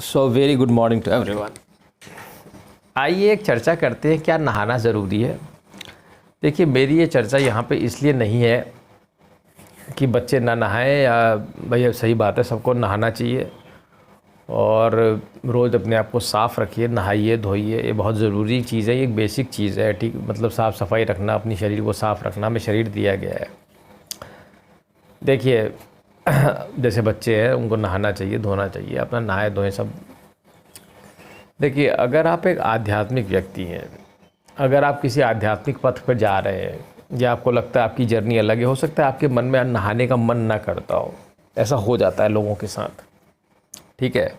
So very good morning to everyone. आइए एक चर्चा करते हैं, क्या नहाना ज़रूरी है। देखिए, मेरी ये चर्चा यहाँ पे इसलिए नहीं है कि बच्चे ना नहाएं या भैया, सही बात है, सबको नहाना चाहिए और रोज़ अपने आप को साफ़ रखिए, नहाइए धोइए, ये बहुत ज़रूरी चीज़ है, ये एक बेसिक चीज़ है। ठीक, मतलब साफ़ सफाई रखना, अपनी शरीर को साफ़ रखना हमें शरीर दिया गया है। देखिए जैसे बच्चे हैं उनको नहाना चाहिए, धोना चाहिए, अपना नहाए धोएं सब। देखिए, अगर आप एक आध्यात्मिक व्यक्ति हैं, अगर आप किसी आध्यात्मिक पथ पर जा रहे हैं या आपको लगता है आपकी जर्नी अलग है, हो सकता है आपके मन में नहाने का मन ना करता हो। ऐसा हो जाता है लोगों के साथ, ठीक है।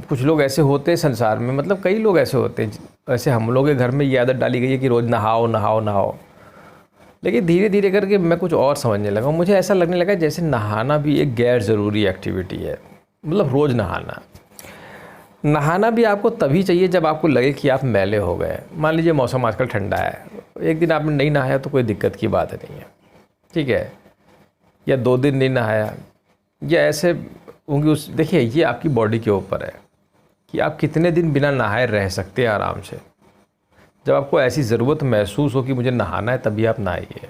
कुछ लोग ऐसे होते हैं संसार में, मतलब कई लोग ऐसे होते हैं। ऐसे हम लोग के घर में ये आदत डाली गई है कि रोज़ नहाओ नहाओ नहाओ, लेकिन धीरे धीरे करके मैं कुछ और समझने लगा। मुझे ऐसा लगने लगा जैसे नहाना भी एक गैर ज़रूरी एक्टिविटी है। मतलब रोज़ नहाना भी आपको तभी चाहिए जब आपको लगे कि आप मैले हो गए। मान लीजिए मौसम आजकल ठंडा है, एक दिन आपने नहीं नहाया तो कोई दिक्कत की बात नहीं है, ठीक है, या 2 दिन नहीं नहाया या ऐसे होंगे उस। देखिए, ये आपकी बॉडी के ऊपर है कि आप कितने दिन बिना नहाए रह सकते हैं आराम से। जब आपको ऐसी ज़रूरत महसूस हो कि मुझे नहाना है, तभी आप नहाइए।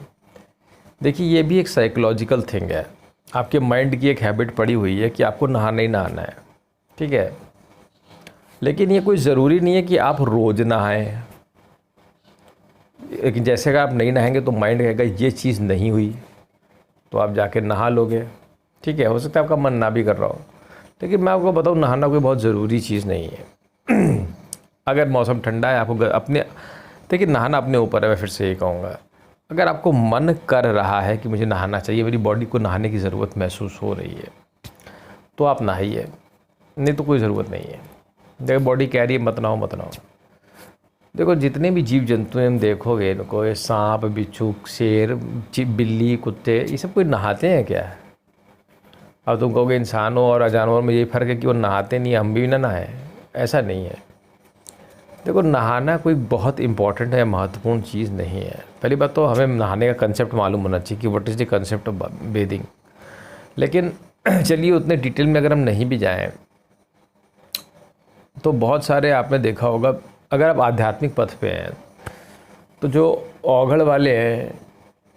देखिए, ये भी एक साइकोलॉजिकल थिंग है, आपके माइंड की एक हैबिट पड़ी हुई है कि आपको नहाना ही नहाना है, ठीक है। लेकिन ये कोई ज़रूरी नहीं है कि आप रोज़ नहाएं। लेकिन जैसे अगर आप नहीं नहाएंगे तो माइंड कहेगा ये चीज़ नहीं हुई, तो आप जाके नहा लोगे, ठीक है। हो सकता है आपका मन ना भी कर रहा हो, लेकिन मैं आपको बताऊँ, नहाना कोई बहुत ज़रूरी चीज़ नहीं है। अगर मौसम ठंडा है, आपको अपने, देखिए नहाना अपने ऊपर है। मैं फिर से ये कहूँगा, अगर आपको मन कर रहा है कि मुझे नहाना चाहिए, मेरी बॉडी को नहाने की ज़रूरत महसूस हो रही है, तो आप नहाइए, नहीं तो कोई ज़रूरत नहीं है। देखो, बॉडी कह रही है मत नहाओ मत नहाओ। देखो, जितने भी जीव जंतु हैं, हम देखोगे इनको, ये सांप बिच्छू शेर बिल्ली कुत्ते, ये सब कोई नहाते हैं क्या? अब तुम कहोगे इंसानों और जानवरों में यही फ़र्क है कि वो नहाते नहीं, हम भी ना नहाएं, ऐसा नहीं है। देखो, नहाना कोई बहुत इंपॉर्टेंट है, महत्वपूर्ण चीज़ नहीं है। पहली बात तो हमें नहाने का कंसेप्ट मालूम होना चाहिए कि what is the concept of bathing. लेकिन चलिए, उतने डिटेल में अगर हम नहीं भी जाएँ तो बहुत सारे आपने देखा होगा, अगर आप आध्यात्मिक पथ पे हैं तो जो औघड़ वाले हैं,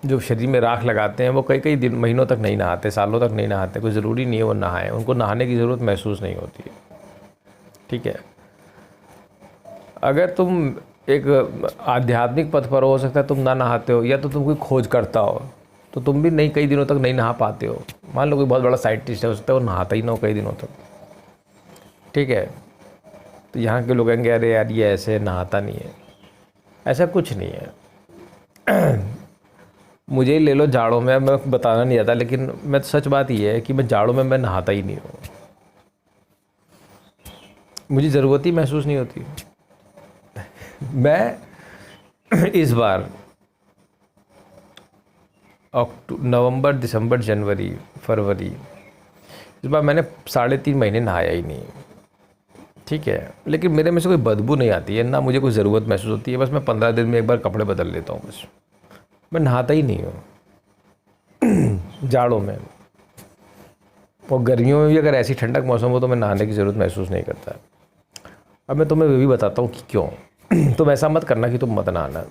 जो शरीर में राख लगाते हैं, वो कई कई दिन महीनों तक नहीं नहाते, सालों तक नहीं नहाते। कोई ज़रूरी नहीं है वो नहाएं, उनको नहाने की ज़रूरत महसूस नहीं होती है, ठीक है। अगर तुम एक आध्यात्मिक पथ पर हो सकता है तुम ना नहाते हो, या तो तुम कोई खोज करता हो तो तुम भी नहीं, कई दिनों तक नहीं नहा पाते हो। मान लो कोई बहुत बड़ा साइंटिस्ट है, हो सकता है वो नहाता ही ना हो कई दिनों तक, ठीक है। तो यहाँ के लोग कहेंगे अरे यार ये ऐसे नहाता नहीं है। ऐसा कुछ नहीं है। मुझे ही ले लो, जाड़ों में, मैं बताना नहीं आता, लेकिन मैं सच बात ये है कि मैं जाड़ों में मैं नहाता ही नहीं हूँ, मुझे ज़रूरत ही महसूस नहीं होती। मैं इस बार नवंबर दिसंबर जनवरी फरवरी, इस बार मैंने 3.5 महीने नहाया ही नहीं, ठीक है। लेकिन मेरे में से कोई बदबू नहीं आती है, ना मुझे कोई ज़रूरत महसूस होती है। बस मैं 15 दिन में एक बार कपड़े बदल लेता हूँ, बस। मैं नहाता ही नहीं हूँ जाड़ों में। और गर्मियों में भी अगर ऐसी ठंडक मौसम हो तो मैं नहाने की ज़रूरत महसूस नहीं करता। अब मैं तुम्हें भी बताता हूँ कि क्यों। तुम ऐसा मत करना कि तुम मत नहाना।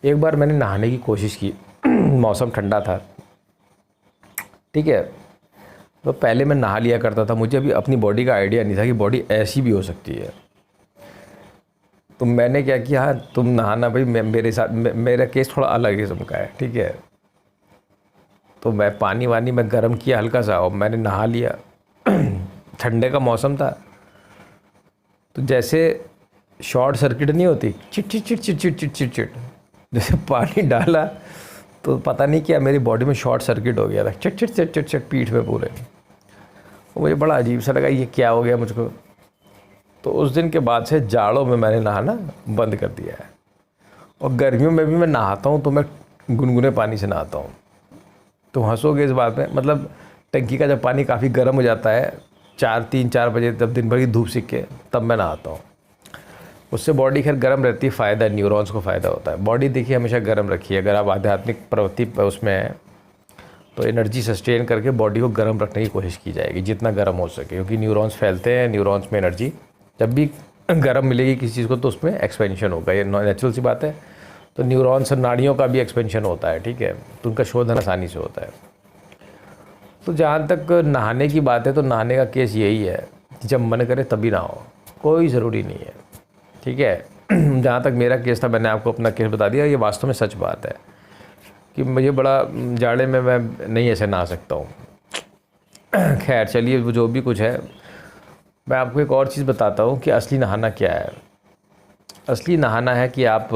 एक बार मैंने नहाने की कोशिश की, मौसम ठंडा था, ठीक है। तो पहले मैं नहा लिया करता था, मुझे अभी अपनी बॉडी का आइडिया नहीं था कि बॉडी ऐसी भी हो सकती है। तो मैंने क्या किया, हाँ तुम नहाना भाई, मेरे साथ मेरा केस थोड़ा अलग किस्म का है, ठीक है। तो मैं पानी वानी में गर्म किया हल्का सा और मैंने नहा लिया। ठंडे का मौसम था, तो जैसे शॉर्ट सर्किट नहीं होती, chit chit chit chit chit chit chit chit, जैसे पानी डाला तो पता नहीं क्या मेरी बॉडी में शॉर्ट सर्किट हो गया था, chit chit chit chit chit पीठ में पूरे। मुझे बड़ा अजीब सा लगा, ये क्या हो गया मुझको। तो उस दिन के बाद से जाड़ों में मैंने नहाना बंद कर दिया है। और गर्मियों में भी मैं नहाता हूँ तो मैं गुनगुने पानी से नहाता हूँ। तो हंसोगे इस बात में, मतलब टंकी का जब पानी काफ़ी गर्म हो जाता है, 3-4 बजे, जब दिन भर की धूप सिक के, तब मैं नहाता हूँ। उससे बॉडी खैर गर्म रहती है, फ़ायदा है, न्यूरॉन्स को फ़ायदा होता है। बॉडी देखिए हमेशा गर्म रखिए। अगर आप आध्यात्मिक प्रवृत्ति पर उसमें हैं तो एनर्जी सस्टेन करके बॉडी को गर्म रखने की कोशिश की जाएगी जितना गर्म हो सके, क्योंकि न्यूरॉन्स फैलते हैं, न्यूरॉन्स में एनर्जी जब भी गर्म मिलेगी किसी चीज़ को तो उसमें एक्सपेंशन होगा, ये नेचुरल सी बात है। तो न्यूरॉन्स और नाड़ियों का भी एक्सपेंशन होता है, ठीक है, तो उनका शोधन आसानी से होता है। तो जहाँ तक नहाने की बात है तो नहाने का केस यही है कि जब मन करे तभी नहाओ, कोई ज़रूरी नहीं है, ठीक है। जहाँ तक मेरा केस था, मैंने आपको अपना केस बता दिया, ये वास्तव में सच बात है कि मुझे बड़ा जाड़े में मैं नहीं ऐसे नहा सकता हूँ। खैर चलिए, वो जो भी कुछ है, मैं आपको एक और चीज़ बताता हूँ कि असली नहाना क्या है। असली नहाना है कि आप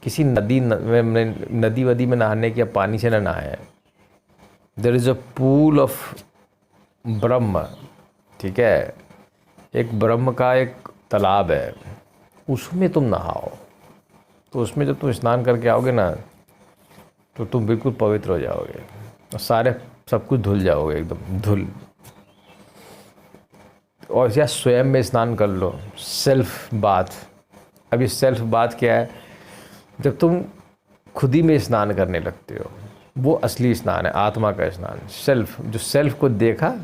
किसी नदी वदी में नहाने की, या पानी से न नहाएं। There is a pool of Brahm, ठीक है, एक ब्रह्म का एक तालाब है, उसमें तुम नहाओ। तो उसमें जब तुम स्नान करके आओगे ना तो तुम बिल्कुल पवित्र हो जाओगे और सारे सब कुछ धुल जाओगे, एकदम धुल। और या स्वयं में स्नान कर लो, सेल्फ बाथ। अब ये सेल्फ बाथ क्या है? जब तुम खुद ही में स्नान करने लगते हो, वो असली स्नान है, आत्मा का स्नान। सेल्फ, जो सेल्फ को देखा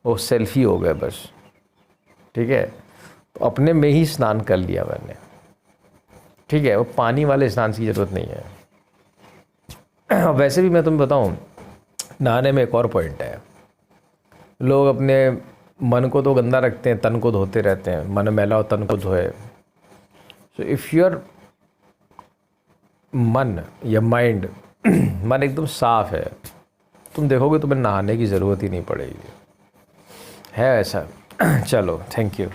वो सेल्फ ही हो गया बस, ठीक है। तो अपने में ही स्नान कर लिया मैंने, ठीक है। वो पानी वाले स्नान की ज़रूरत नहीं है। वैसे भी मैं तुम्हें बताऊं, नहाने में एक और पॉइंट है। लोग अपने मन को तो गंदा रखते हैं, तन को धोते रहते हैं, मन मैला और तन को धोए। सो इफ़ योर मन या माइंड मन एकदम साफ है, तुम देखोगे तुम्हें नहाने की ज़रूरत ही नहीं पड़ेगी, है ऐसा। चलो, थैंक यू।